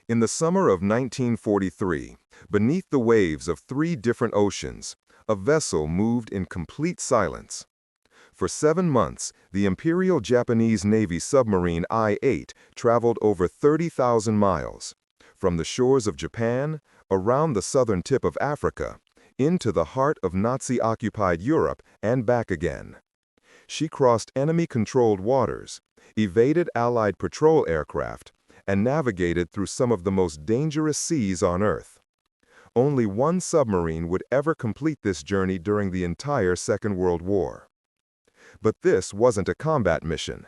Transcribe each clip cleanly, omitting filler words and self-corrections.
In the summer of 1943, beneath the waves of 3 different oceans, a vessel moved in complete silence. For 7 months, the Imperial Japanese Navy submarine I-8 traveled over 30,000 miles, from the shores of Japan, around the southern tip of Africa, into the heart of Nazi-occupied Europe and back again. She crossed enemy-controlled waters, evaded Allied patrol aircraft, and navigated through some of the most dangerous seas on Earth. Only one submarine would ever complete this journey during the entire Second World War. But this wasn't a combat mission.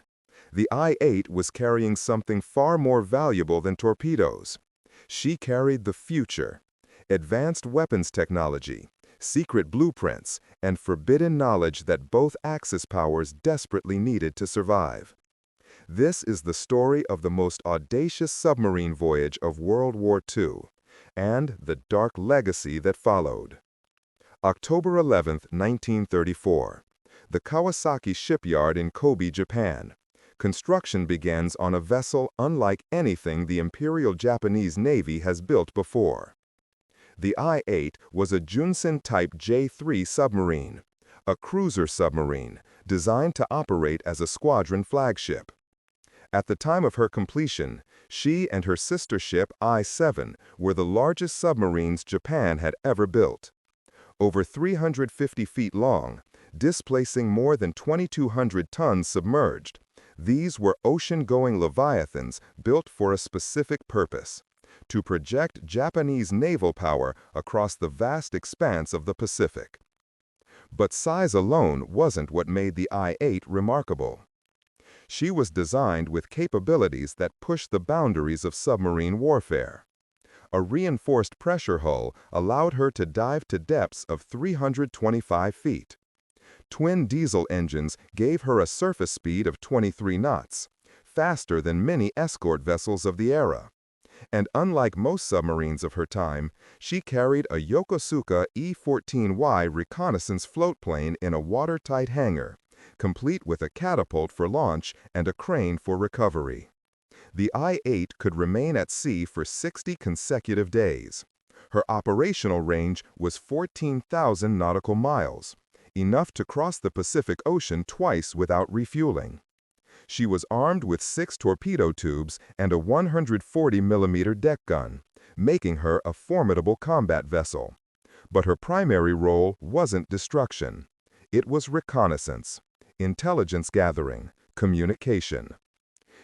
The I-8 was carrying something far more valuable than torpedoes. She carried the future, advanced weapons technology, secret blueprints, and forbidden knowledge that both Axis powers desperately needed to survive. This is the story of the most audacious submarine voyage of World War II, and the dark legacy that followed. October 11, 1934. The Kawasaki shipyard in Kobe, Japan. Construction begins on a vessel unlike anything the Imperial Japanese Navy has built before. The I-8 was a Junsen-type J-3 submarine, a cruiser submarine designed to operate as a squadron flagship. At the time of her completion, she and her sister ship I-7 were the largest submarines Japan had ever built. Over 350 feet long, displacing more than 2,200 tons submerged, these were ocean-going leviathans built for a specific purpose: to project Japanese naval power across the vast expanse of the Pacific. But size alone wasn't what made the I-8 remarkable. She was designed with capabilities that pushed the boundaries of submarine warfare. A reinforced pressure hull allowed her to dive to depths of 325 feet. Twin diesel engines gave her a surface speed of 23 knots, faster than many escort vessels of the era. And unlike most submarines of her time, she carried a Yokosuka E-14Y reconnaissance floatplane in a watertight hangar, complete with a catapult for launch and a crane for recovery. The I-8 could remain at sea for 60 consecutive days. Her operational range was 14,000 nautical miles, enough to cross the Pacific Ocean twice without refueling. She was armed with 6 torpedo tubes and a 140mm deck gun, making her a formidable combat vessel. But her primary role wasn't destruction. It was reconnaissance, intelligence gathering, communication.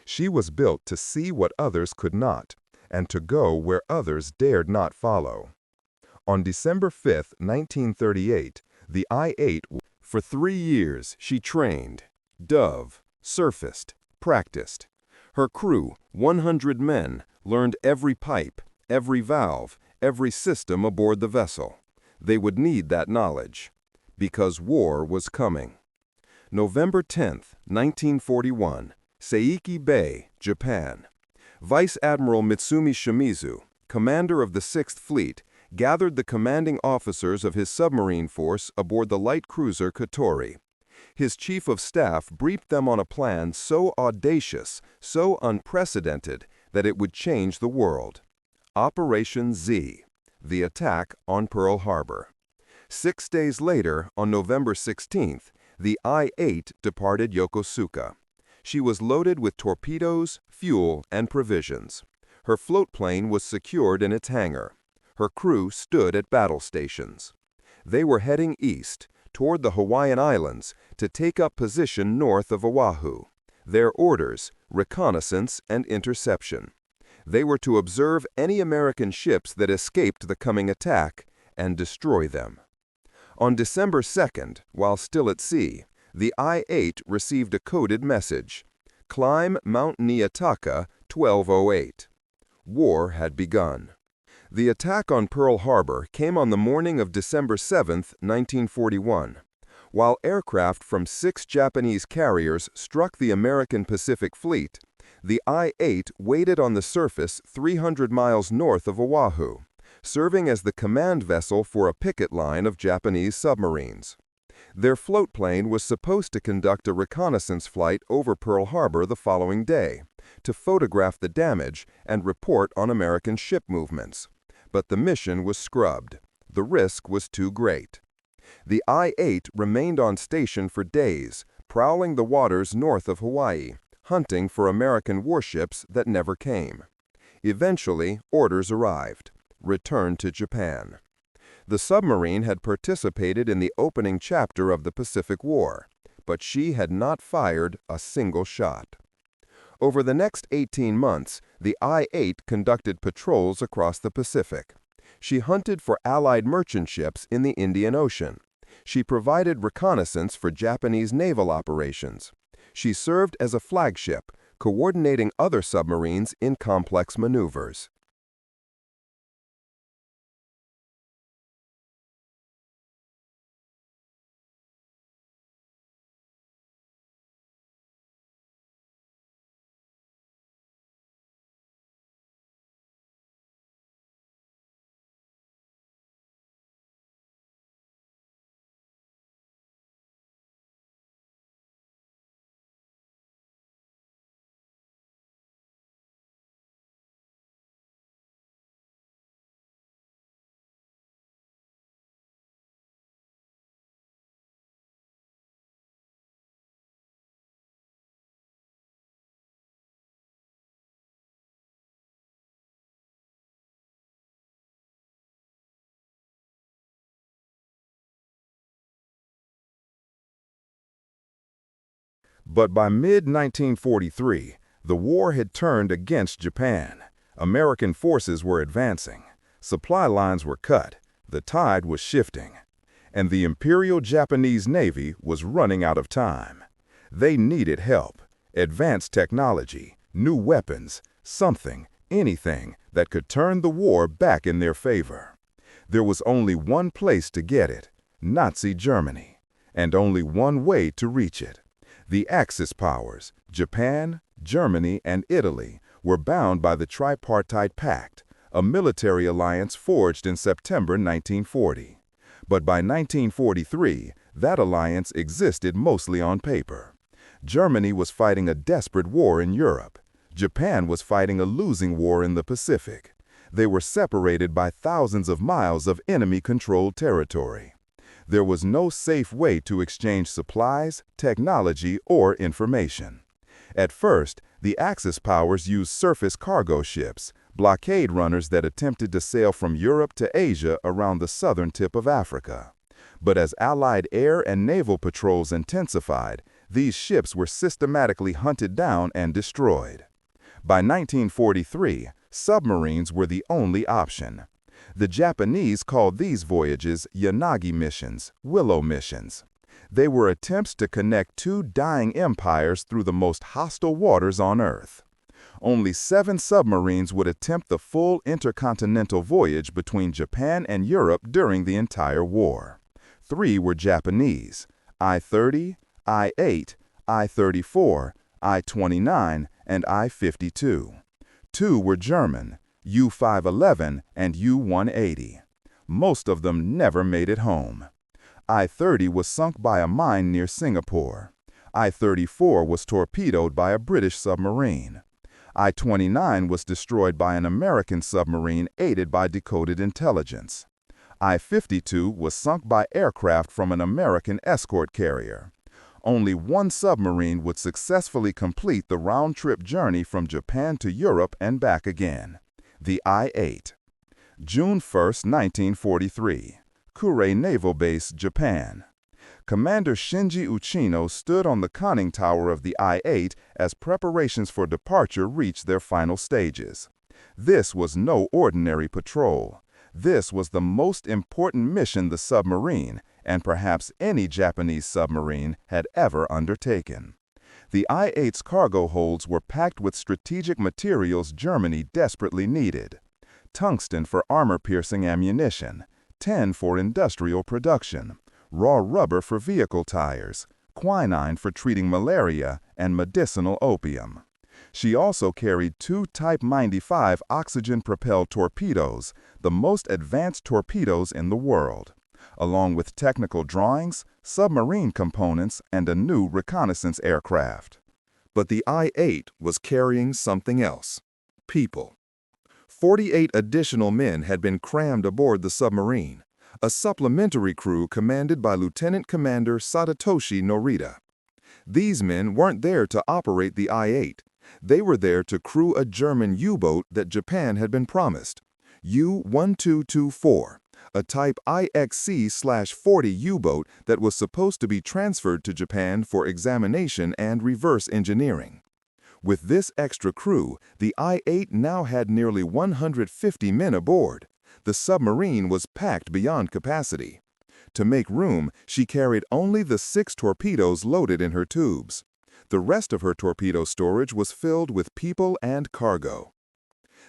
She was built to see what others could not, and to go where others dared not follow. On December 5, 1938, the I-8, for 3 years, she trained, dove, surfaced, practiced. Her crew, 100 men, learned every pipe, every valve, every system aboard the vessel. They would need that knowledge, because war was coming. November 10, 1941, Seiki Bay, Japan. Vice Admiral Mitsumi Shimizu, commander of the 6th Fleet, gathered the commanding officers of his submarine force aboard the light cruiser Katori. His chief of staff briefed them on a plan so audacious, so unprecedented, that it would change the world. Operation Z, the attack on Pearl Harbor. 6 days later, on November 16th, the I-8 departed Yokosuka. She was loaded with torpedoes, fuel, and provisions. Her floatplane was secured in its hangar. Her crew stood at battle stations. They were heading east, toward the Hawaiian Islands, to take up position north of Oahu. Their orders: reconnaissance and interception. They were to observe any American ships that escaped the coming attack and destroy them. On December 2nd, while still at sea, the I-8 received a coded message: "Climb Mount Niitaka, 1208." War had begun. The attack on Pearl Harbor came on the morning of December 7, 1941. While aircraft from 6 Japanese carriers struck the American Pacific Fleet, the I-8 waited on the surface 300 miles north of Oahu, serving as the command vessel for a picket line of Japanese submarines. Their floatplane was supposed to conduct a reconnaissance flight over Pearl Harbor the following day, to photograph the damage and report on American ship movements. But the mission was scrubbed. The risk was too great. The I-8 remained on station for days, prowling the waters north of Hawaii, hunting for American warships that never came. Eventually, orders arrived. Return to Japan. The submarine had participated in the opening chapter of the Pacific War, but she had not fired a single shot. Over the next 18 months, the I-8 conducted patrols across the Pacific. She hunted for Allied merchant ships in the Indian Ocean. She provided reconnaissance for Japanese naval operations. She served as a flagship, coordinating other submarines in complex maneuvers. But by mid-1943, the war had turned against Japan. American forces were advancing. Supply lines were cut. The tide was shifting. And the Imperial Japanese Navy was running out of time. They needed help, advanced technology, new weapons, something, anything that could turn the war back in their favor. There was only one place to get it, Nazi Germany, and only one way to reach it. The Axis powers, Japan, Germany, and Italy, were bound by the Tripartite Pact, a military alliance forged in September 1940. But by 1943, that alliance existed mostly on paper. Germany was fighting a desperate war in Europe. Japan was fighting a losing war in the Pacific. They were separated by thousands of miles of enemy-controlled territory. There was no safe way to exchange supplies, technology, or information. At first, the Axis powers used surface cargo ships, blockade runners that attempted to sail from Europe to Asia around the southern tip of Africa. But as Allied air and naval patrols intensified, these ships were systematically hunted down and destroyed. By 1943, submarines were the only option. The Japanese called these voyages Yanagi missions, Willow missions. They were attempts to connect two dying empires through the most hostile waters on Earth. Only 7 submarines would attempt the full intercontinental voyage between Japan and Europe during the entire war. 3 were Japanese, I-30, I-8, I-34, I-29, and I-52. 2 were German, U-511 and U-180. Most of them never made it home. I-30 was sunk by a mine near Singapore. I-34 was torpedoed by a British submarine. I-29 was destroyed by an American submarine aided by decoded intelligence. I-52 was sunk by aircraft from an American escort carrier. Only one submarine would successfully complete the round-trip journey from Japan to Europe and back again. The I-8. June 1, 1943. Kure Naval Base, Japan. Commander Shinji Uchino stood on the conning tower of the I-8 as preparations for departure reached their final stages. This was no ordinary patrol. This was the most important mission the submarine, and perhaps any Japanese submarine, had ever undertaken. The I-8's cargo holds were packed with strategic materials Germany desperately needed. Tungsten for armor-piercing ammunition, tin for industrial production, raw rubber for vehicle tires, quinine for treating malaria, and medicinal opium. She also carried 2 Type 95 oxygen-propelled torpedoes, the most advanced torpedoes in the world. along with technical drawings, submarine components, and a new reconnaissance aircraft. But the I-8 was carrying something else: people. 48 additional men had been crammed aboard the submarine, a supplementary crew commanded by Lieutenant Commander Sadatoshi Norita. These men weren't there to operate the I-8. They were there to crew a German U-boat that Japan had been promised, U-1224, a type IXC-40 U-boat that was supposed to be transferred to Japan for examination and reverse engineering. With this extra crew, the I-8 now had nearly 150 men aboard. The submarine was packed beyond capacity. To make room, she carried only the 6 torpedoes loaded in her tubes. The rest of her torpedo storage was filled with people and cargo.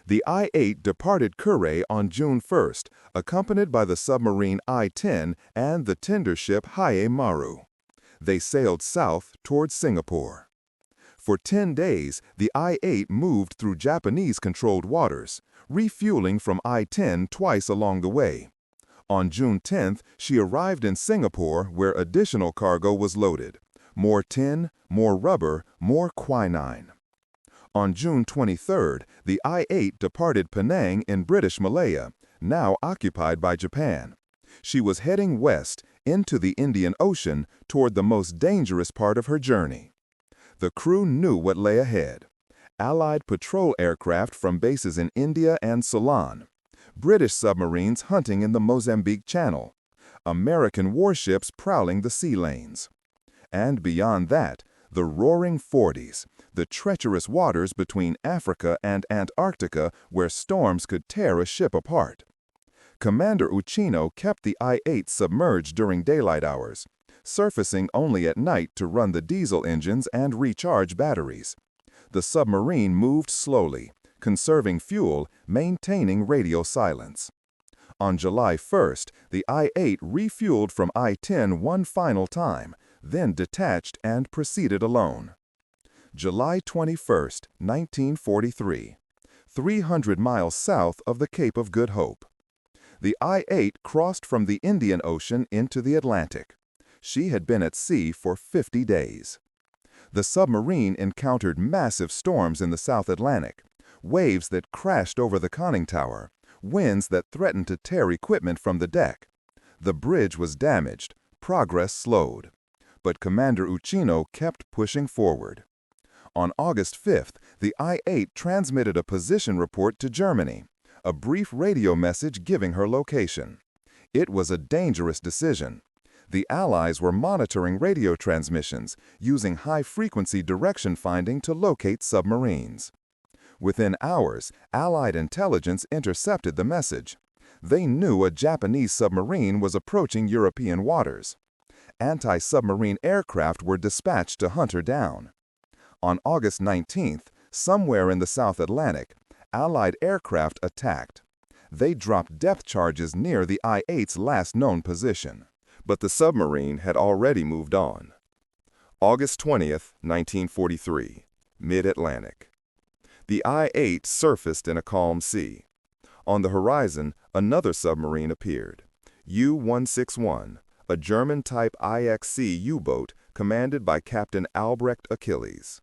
The I-8 departed Kure on June 1st, accompanied by the submarine I-10 and the tender ship Hae Maru. They sailed south towards Singapore. For 10 days, the I-8 moved through Japanese-controlled waters, refueling from I-10 twice along the way. On June 10th, she arrived in Singapore where additional cargo was loaded: more tin, more rubber, more quinine. On June 23rd, the I-8 departed Penang in British Malaya, now occupied by Japan. She was heading west into the Indian Ocean toward the most dangerous part of her journey. The crew knew what lay ahead: Allied patrol aircraft from bases in India and Ceylon, British submarines hunting in the Mozambique Channel, American warships prowling the sea lanes. And beyond that, the roaring Forties, the treacherous waters between Africa and Antarctica where storms could tear a ship apart. Commander Uchino kept the I-8 submerged during daylight hours, surfacing only at night to run the diesel engines and recharge batteries. The submarine moved slowly, conserving fuel, maintaining radio silence. On July 1st, the I-8 refueled from I-10 one final time, then detached and proceeded alone. July 21st, 1943, 300 miles south of the Cape of Good Hope. The I-8 crossed from the Indian Ocean into the Atlantic. She had been at sea for 50 days. The submarine encountered massive storms in the South Atlantic, waves that crashed over the conning tower, winds that threatened to tear equipment from the deck. The bridge was damaged, progress slowed. But Commander Uchino kept pushing forward. On August 5th, the I-8 transmitted a position report to Germany, a brief radio message giving her location. It was a dangerous decision. The Allies were monitoring radio transmissions, using high-frequency direction finding to locate submarines. Within hours, Allied intelligence intercepted the message. They knew a Japanese submarine was approaching European waters. Anti-submarine aircraft were dispatched to hunt her down. On August 19th, somewhere in the South Atlantic, Allied aircraft attacked. They dropped depth charges near the I-8's last known position. But the submarine had already moved on. August 20th, 1943, mid-Atlantic. The I-8 surfaced in a calm sea. On the horizon, another submarine appeared, U-161, a German-type IXC U-boat commanded by Captain Albrecht Achilles.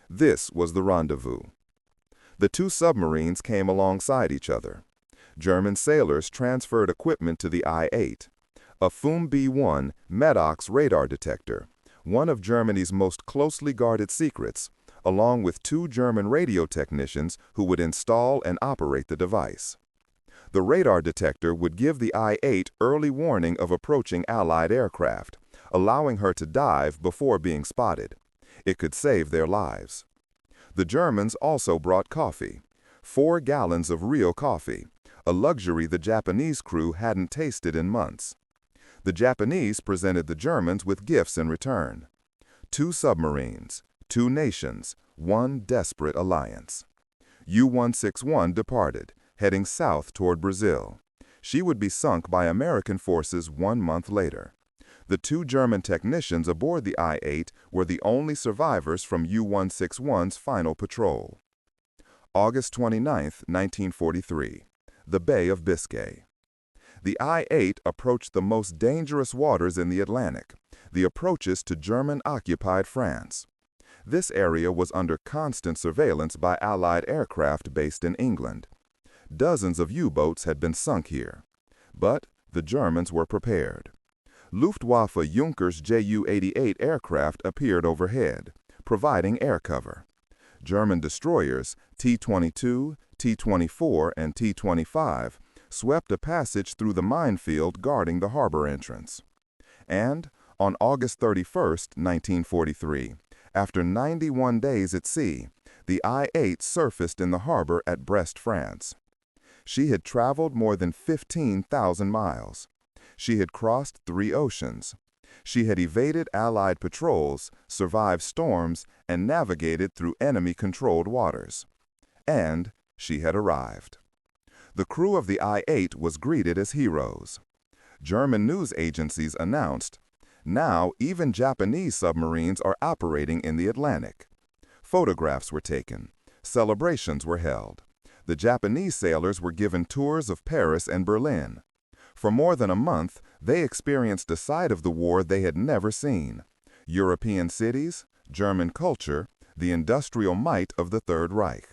This was the rendezvous. The two submarines came alongside each other. German sailors transferred equipment to the I-8. A FUM B-1 Medox radar detector, one of Germany's most closely guarded secrets, along with 2 German radio technicians who would install and operate the device. The radar detector would give the I-8 early warning of approaching Allied aircraft, allowing her to dive before being spotted. It could save their lives. The Germans also brought coffee, 4 gallons of real coffee, a luxury the Japanese crew hadn't tasted in months. The Japanese presented the Germans with gifts in return: 2 submarines, 2 nations, 1 desperate alliance. U-161 departed, heading south toward Brazil. She would be sunk by American forces 1 month later. The 2 German technicians aboard the I-8 were the only survivors from U-161's final patrol. August 29, 1943, the Bay of Biscay. The I-8 approached the most dangerous waters in the Atlantic, the approaches to German-occupied France. This area was under constant surveillance by Allied aircraft based in England. Dozens of U-boats had been sunk here. But the Germans were prepared. Luftwaffe Junkers Ju-88 aircraft appeared overhead, providing air cover. German destroyers T-22, T-24, and T-25 swept a passage through the minefield guarding the harbor entrance. And on August 31, 1943, after 91 days at sea, the I-8 surfaced in the harbor at Brest, France. She had traveled more than 15,000 miles. She had crossed 3 oceans. She had evaded Allied patrols, survived storms, and navigated through enemy-controlled waters. And she had arrived. The crew of the I-8 was greeted as heroes. German news agencies announced, "Now even Japanese submarines are operating in the Atlantic." Photographs were taken. Celebrations were held. The Japanese sailors were given tours of Paris and Berlin. For more than a month, they experienced a side of the war they had never seen: European cities, German culture, the industrial might of the Third Reich.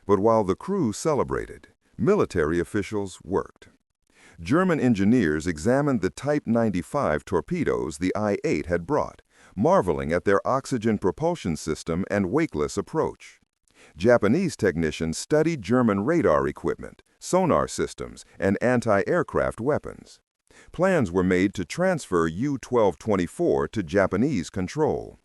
But while the crew celebrated, military officials worked. German engineers examined the Type 95 torpedoes the I-8 had brought, marveling at their oxygen propulsion system and wakeless approach. Japanese technicians studied German radar equipment, sonar systems, and anti-aircraft weapons. Plans were made to transfer U-1224 to Japanese control.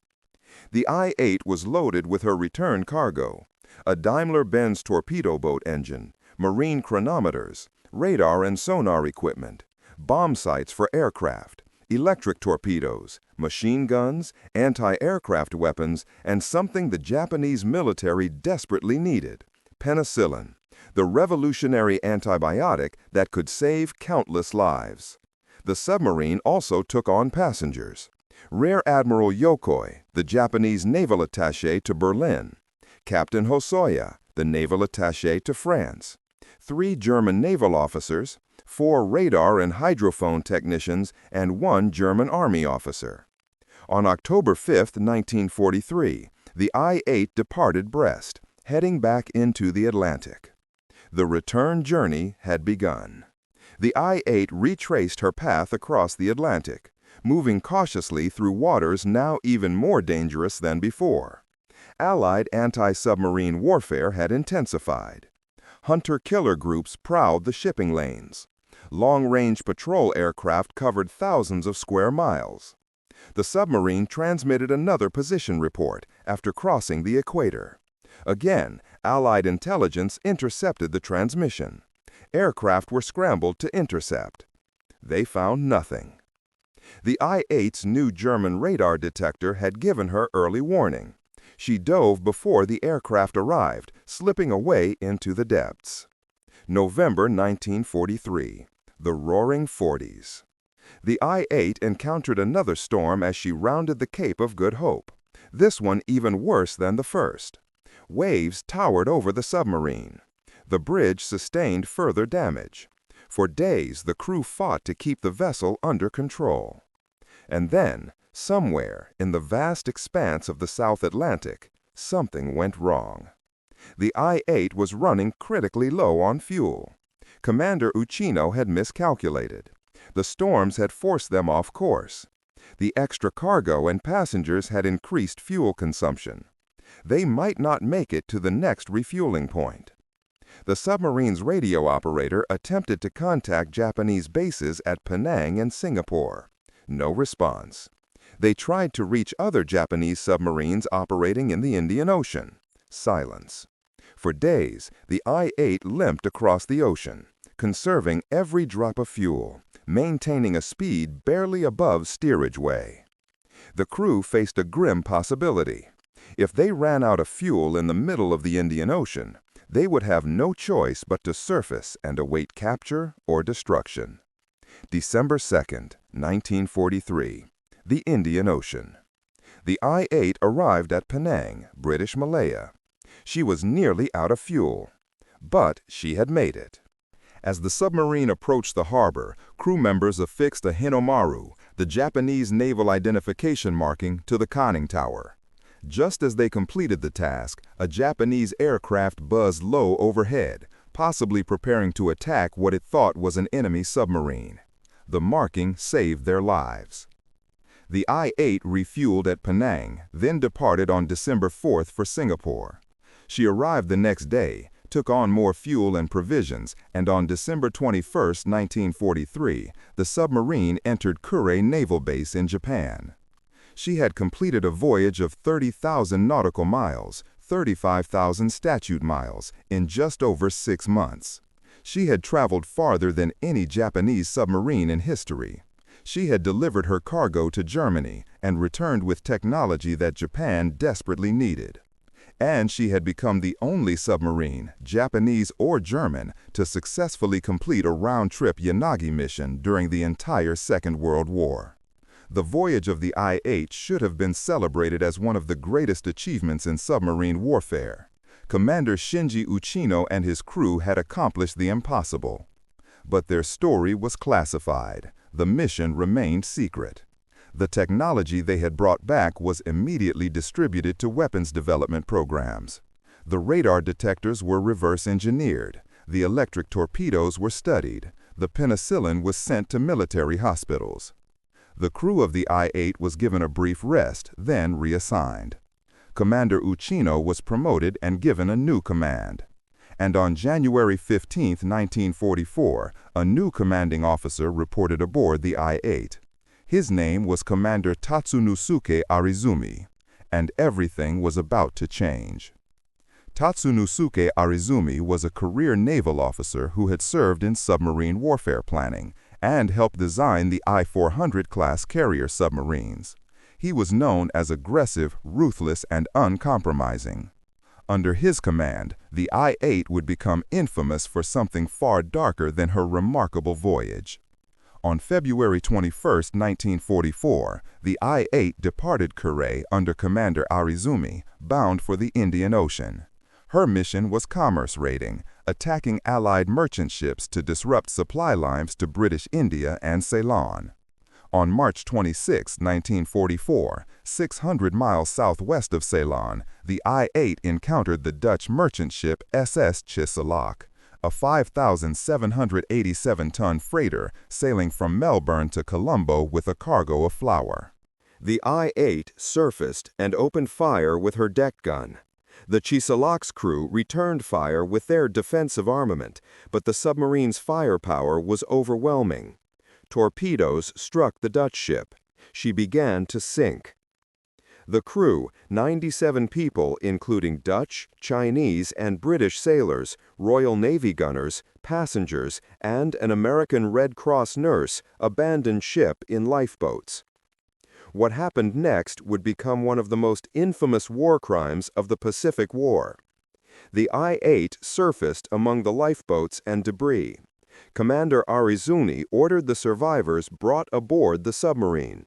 The I-8 was loaded with her return cargo: a Daimler-Benz torpedo boat engine, marine chronometers, radar and sonar equipment, bomb sights for aircraft, electric torpedoes, machine guns, anti-aircraft weapons, and something the Japanese military desperately needed: penicillin, the revolutionary antibiotic that could save countless lives. The submarine also took on passengers: Rear Admiral Yokoi, the Japanese naval attaché to Berlin; Captain Hosoya, the naval attaché to France; 3 German naval officers; 4 radar and hydrophone technicians; and 1 German Army officer. On October 5, 1943, the I-8 departed Brest, heading back into the Atlantic. The return journey had begun. The I-8 retraced her path across the Atlantic, moving cautiously through waters now even more dangerous than before. Allied anti-submarine warfare had intensified. Hunter-killer groups prowled the shipping lanes. Long-range patrol aircraft covered thousands of square miles. The submarine transmitted another position report after crossing the equator. Again, Allied intelligence intercepted the transmission. Aircraft were scrambled to intercept. They found nothing. The I-8's new German radar detector had given her early warning. She dove before the aircraft arrived, slipping away into the depths. November 1943. The Roaring Forties. The I-8 encountered another storm as she rounded the Cape of Good Hope, this one even worse than the first. Waves towered over the submarine. The bridge sustained further damage. For days, the crew fought to keep the vessel under control. And then, somewhere in the vast expanse of the South Atlantic, something went wrong. The I-8 was running critically low on fuel. Commander Uchino had miscalculated. The storms had forced them off course. The extra cargo and passengers had increased fuel consumption. They might not make it to the next refueling point. The submarine's radio operator attempted to contact Japanese bases at Penang and Singapore. No response. They tried to reach other Japanese submarines operating in the Indian Ocean. Silence. For days, the I-8 limped across the ocean, conserving every drop of fuel, maintaining a speed barely above steerage way. The crew faced a grim possibility. If they ran out of fuel in the middle of the Indian Ocean, they would have no choice but to surface and await capture or destruction. December 2nd, 1943. The Indian Ocean. The I-8 arrived at Penang, British Malaya. She was nearly out of fuel, but she had made it. As the submarine approached the harbor, crew members affixed a Hinomaru, the Japanese naval identification marking, to the conning tower. Just as they completed the task, a Japanese aircraft buzzed low overhead, possibly preparing to attack what it thought was an enemy submarine. The marking saved their lives. The I-8 refueled at Penang, then departed on December 4th for Singapore. She arrived the next day, took on more fuel and provisions, and on December 21, 1943, the submarine entered Kure Naval Base in Japan. She had completed a voyage of 30,000 nautical miles, 35,000 statute miles, in just over 6 months. She had traveled farther than any Japanese submarine in history. She had delivered her cargo to Germany and returned with technology that Japan desperately needed. And she had become the only submarine, Japanese or German, to successfully complete a round-trip Yanagi mission during the entire Second World War. The voyage of the I-8 should have been celebrated as one of the greatest achievements in submarine warfare. Commander Shinji Uchino and his crew had accomplished the impossible. But their story was classified. The mission remained secret. The technology they had brought back was immediately distributed to weapons development programs. The radar detectors were reverse engineered. The electric torpedoes were studied. The penicillin was sent to military hospitals. The crew of the I-8 was given a brief rest, then reassigned. Commander Uchino was promoted and given a new command. And on January 15, 1944, a new commanding officer reported aboard the I-8. His name was Commander Tatsunosuke Ariizumi, and everything was about to change. Tatsunosuke Ariizumi was a career naval officer who had served in submarine warfare planning and helped design the I-400 class carrier submarines. He was known as aggressive, ruthless, and uncompromising. Under his command, the I-8 would become infamous for something far darker than her remarkable voyage. On February 21, 1944, the I-8 departed Kure under Commander Ariizumi, bound for the Indian Ocean. Her mission was commerce raiding, attacking Allied merchant ships to disrupt supply lines to British India and Ceylon. On March 26, 1944, 600 miles southwest of Ceylon, the I-8 encountered the Dutch merchant ship SS Chiselak, a 5,787-ton freighter sailing from Melbourne to Colombo with a cargo of flour. The I-8 surfaced and opened fire with her deck gun. The Chiselak's crew returned fire with their defensive armament, but the submarine's firepower was overwhelming. Torpedoes struck the Dutch ship. She began to sink. The crew, 97 people including Dutch, Chinese, and British sailors, Royal Navy gunners, passengers, and an American Red Cross nurse, abandoned ship in lifeboats. What happened next would become one of the most infamous war crimes of the Pacific War. The I-8 surfaced among the lifeboats and debris. Commander Ariizumi ordered the survivors brought aboard the submarine.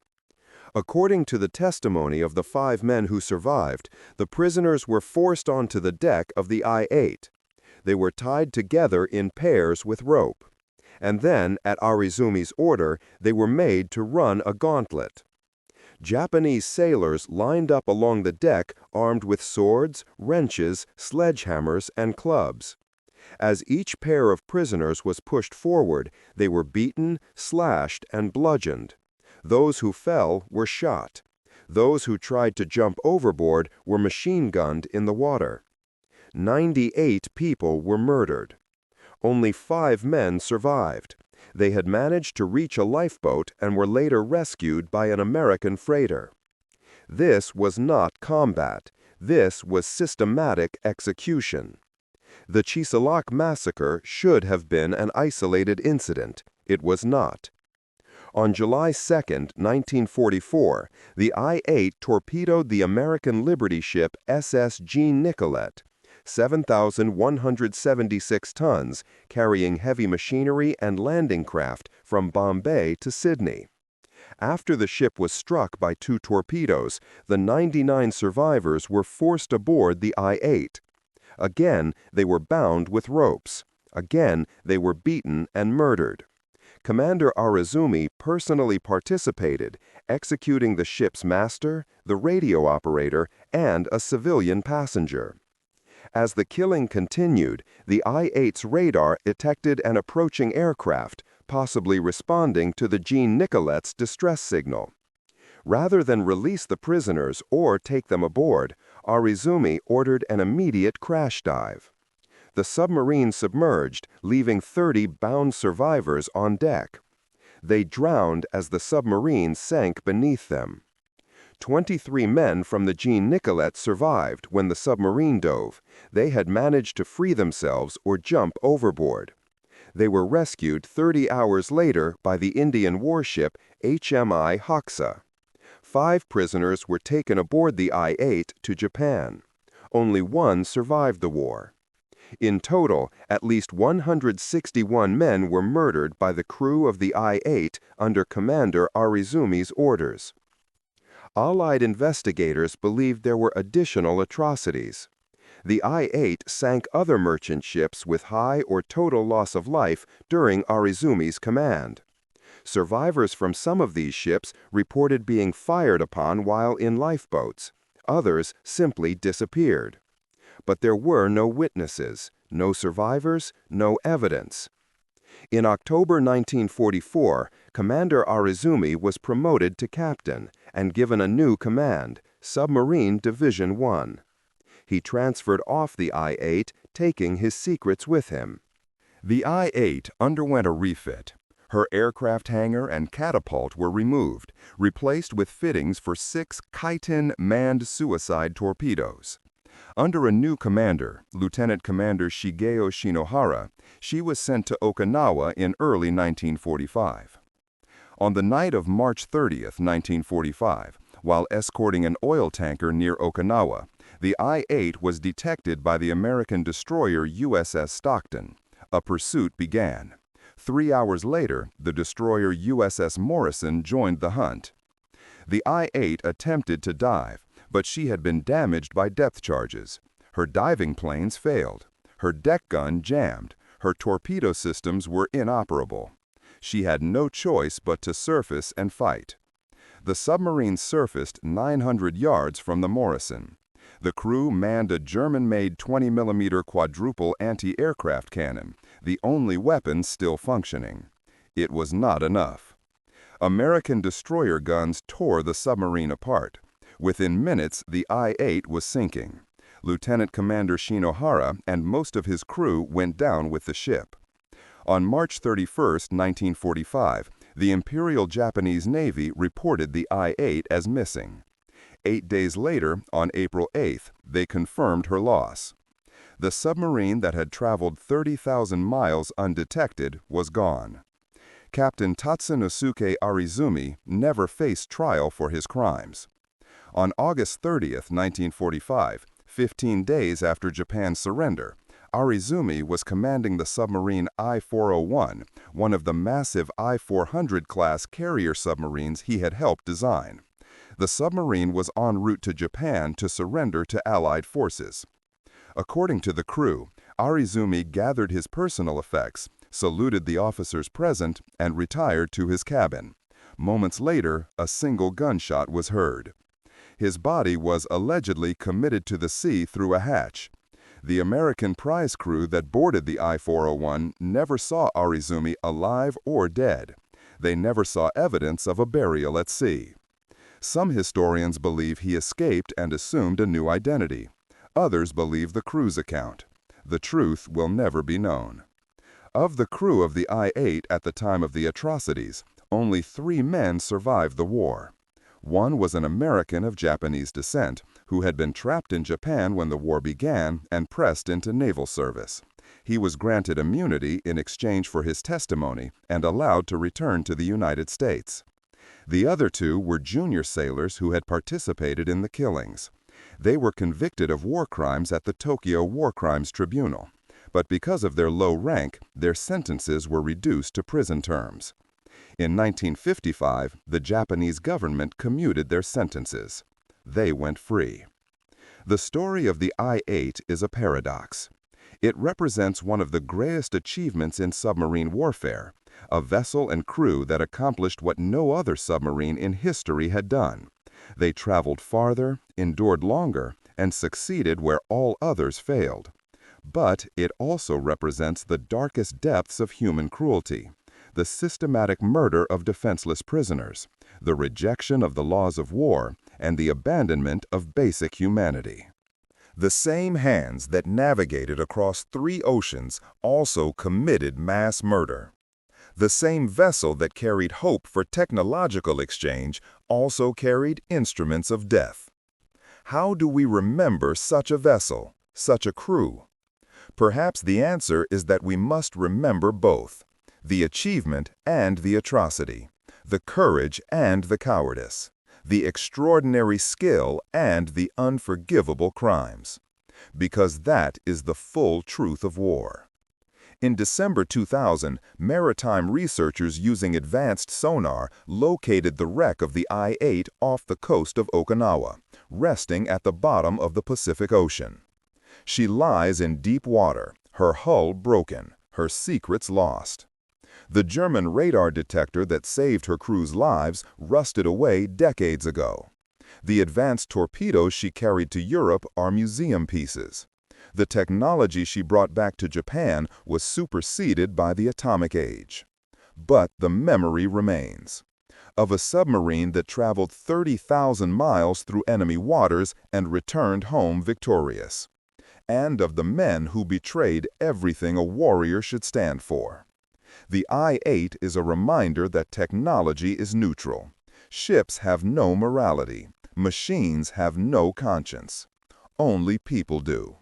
According to the testimony of the 5 men who survived, the prisoners were forced onto the deck of the I-8. They were tied together in pairs with rope. And then, at Ariizumi's order, they were made to run a gauntlet. Japanese sailors lined up along the deck armed with swords, wrenches, sledgehammers, and clubs. As each pair of prisoners was pushed forward, they were beaten, slashed, and bludgeoned. Those who fell were shot. Those who tried to jump overboard were machine-gunned in the water. 98 people were murdered. Only 5 men survived. They had managed to reach a lifeboat and were later rescued by an American freighter. This was not combat. This was systematic execution. The Chiselak massacre should have been an isolated incident. It was not. On July 2, 1944, the I-8 torpedoed the American Liberty ship SS Jean Nicolette, 7,176 tons, carrying heavy machinery and landing craft from Bombay to Sydney. After the ship was struck by 2 torpedoes, the 99 survivors were forced aboard the I-8. Again, they were bound with ropes. Again, they were beaten and murdered. Commander Ariizumi personally participated, executing the ship's master, the radio operator, and a civilian passenger. As the killing continued, the I-8's radar detected an approaching aircraft, possibly responding to the Jean Nicolette's distress signal. Rather than release the prisoners or take them aboard, Ariizumi ordered an immediate crash dive. The submarine submerged, leaving 30 bound survivors on deck. They drowned as the submarine sank beneath them. 23 men from the Jean Nicolette survived when the submarine dove. They had managed to free themselves or jump overboard. They were rescued 30 hours later by the Indian warship HMI Hoxa. 5 prisoners were taken aboard the I-8 to Japan. Only 1 survived the war. In total, at least 161 men were murdered by the crew of the I-8 under Commander Ariizumi's orders. Allied investigators believed there were additional atrocities. The I-8 sank other merchant ships with high or total loss of life during Ariizumi's command. Survivors from some of these ships reported being fired upon while in lifeboats. Others simply disappeared. But there were no witnesses, no survivors, no evidence. In October 1944, Commander Ariizumi was promoted to captain and given a new command, Submarine Division 1. He transferred off the I-8, taking his secrets with him. The I-8 underwent a refit. Her aircraft hangar and catapult were removed, replaced with fittings for 6 Kaiten manned suicide torpedoes. Under a new commander, Lieutenant Commander Shigeo Shinohara, she was sent to Okinawa in early 1945. On the night of March 30, 1945, while escorting an oil tanker near Okinawa, the I-8 was detected by the American destroyer USS Stockton. A pursuit began. 3 hours later, the destroyer USS Morrison joined the hunt. The I-8 attempted to dive, but she had been damaged by depth charges. Her diving planes failed. Her deck gun jammed. Her torpedo systems were inoperable. She had no choice but to surface and fight. The submarine surfaced 900 yards from the Morrison. The crew manned a German-made 20mm quadruple anti-aircraft cannon, the only weapon still functioning. It was not enough. American destroyer guns tore the submarine apart. Within minutes, the I-8 was sinking. Lieutenant Commander Shinohara and most of his crew went down with the ship. On March 31, 1945, the Imperial Japanese Navy reported the I-8 as missing. 8 days later, on April 8th, they confirmed her loss. The submarine that had traveled 30,000 miles undetected was gone. Captain Tatsunosuke Ariizumi never faced trial for his crimes. On August 30, 1945, 15 days after Japan's surrender, Ariizumi was commanding the submarine I-401, one of the massive I-400 class carrier submarines he had helped design. The submarine was en route to Japan to surrender to Allied forces. According to the crew, Ariizumi gathered his personal effects, saluted the officers present, and retired to his cabin. Moments later, a single gunshot was heard. His body was allegedly committed to the sea through a hatch. The American prize crew that boarded the I-401 never saw Ariizumi alive or dead. They never saw evidence of a burial at sea. Some historians believe he escaped and assumed a new identity. Others believe the crew's account. The truth will never be known. Of the crew of the I-8 at the time of the atrocities, only 3 men survived the war. One was an American of Japanese descent who had been trapped in Japan when the war began and pressed into naval service. He was granted immunity in exchange for his testimony and allowed to return to the United States. The other two were junior sailors who had participated in the killings. They were convicted of war crimes at the Tokyo War Crimes Tribunal, but because of their low rank, their sentences were reduced to prison terms. In 1955, the Japanese government commuted their sentences. They went free. The story of the I-8 is a paradox. It represents one of the greatest achievements in submarine warfare, a vessel and crew that accomplished what no other submarine in history had done. They traveled farther, endured longer, and succeeded where all others failed. But it also represents the darkest depths of human cruelty, the systematic murder of defenseless prisoners, the rejection of the laws of war, and the abandonment of basic humanity. The same hands that navigated across 3 oceans also committed mass murder. The same vessel that carried hope for technological exchange also carried instruments of death. How do we remember such a vessel, such a crew? Perhaps the answer is that we must remember both, the achievement and the atrocity, the courage and the cowardice, the extraordinary skill and the unforgivable crimes. Because that is the full truth of war. In December 2000, maritime researchers using advanced sonar located the wreck of the I-8 off the coast of Okinawa, resting at the bottom of the Pacific Ocean. She lies in deep water, her hull broken, her secrets lost. The German radar detector that saved her crew's lives rusted away decades ago. The advanced torpedoes she carried to Europe are museum pieces. The technology she brought back to Japan was superseded by the atomic age. But the memory remains. Of a submarine that traveled 30,000 miles through enemy waters and returned home victorious. And of the men who betrayed everything a warrior should stand for. The I-8 is a reminder that technology is neutral. Ships have no morality. Machines have no conscience. Only people do.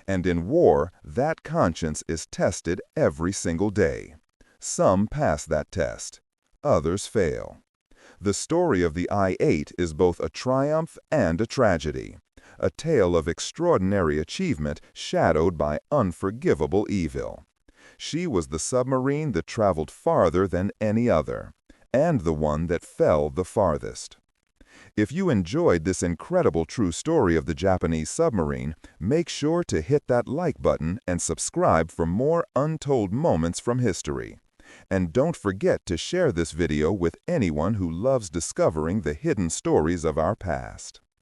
And in war, that conscience is tested every single day. Some pass that test. Others fail. The story of the I-8 is both a triumph and a tragedy. A tale of extraordinary achievement shadowed by unforgivable evil. She was the submarine that traveled farther than any other, and the one that fell the farthest. If you enjoyed this incredible true story of the Japanese submarine, make sure to hit that like button and subscribe for more untold moments from history. And don't forget to share this video with anyone who loves discovering the hidden stories of our past.